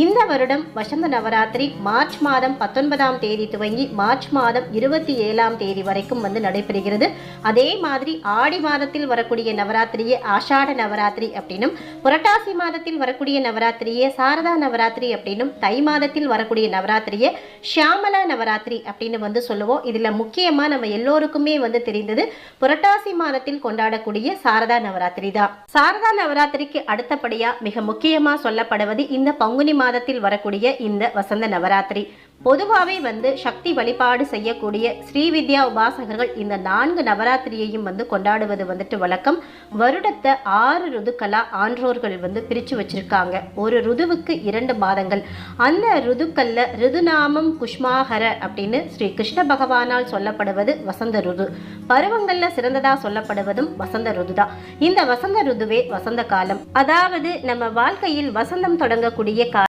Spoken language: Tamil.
இந்த வருடம் வசந்த நவராத்திரி மார்ச் மாதம் 19ஆம் தேதி துவங்கி மார்ச் மாதம் 27ஆம் தேதி வரைக்கும் நடைபெறுகிறது. அதே மாதிரி ஆடி மாதத்தில் வரக்கூடிய நவராத்திரியே ஆஷாட நவராத்திரி அப்படின்னும், புரட்டாசி மாதத்தில் வரக்கூடிய நவராத்திரியே சாரதா நவராத்திரி அப்படின்னும், தை மாதத்தில் வரக்கூடிய நவராத்திரியே ஷியாமலா நவராத்திரி அப்படின்னு சொல்லுவோம். இதுல முக்கியமா நம்ம எல்லோருக்குமே தெரிந்தது புரட்டாசி மாதத்தில் கொண்டாடக்கூடிய சாரதா நவராத்திரி தான். சாரதா நவராத்திரிக்கு அடுத்தபடியா மிக முக்கியமா சொல்லப்படுவது இந்த பங்குனி மாதத்தில் வரக்கூடிய இந்த வசந்த நவராத்திரி. பொதுவாகவே சக்தி வழிபாடு செய்யக்கூடிய ஸ்ரீவித்யா உபாசகர்கள் இந்த 4 நவராத்திரியையும் கொண்டாடுவது வழக்கம். வருடத்தை 6 ருதுக்களா ஆன்றோர்கள் பிரிச்சு வச்சிருக்காங்க. ஒரு ருதுவுக்கு 2 மாதங்கள். அந்த ருதுக்கள்ல ருதுநாமம் குஷ்மாஹர அப்படின்னு ஸ்ரீ கிருஷ்ண பகவானால் சொல்லப்படுவது வசந்த ருது. பருவங்கள்ல சிறந்ததா சொல்லப்படுவதும் வசந்த ருதுதான். இந்த வசந்த ருதுவே வசந்த காலம். அதாவது நம்ம வாழ்க்கையில் வசந்தம் தொடங்கக்கூடிய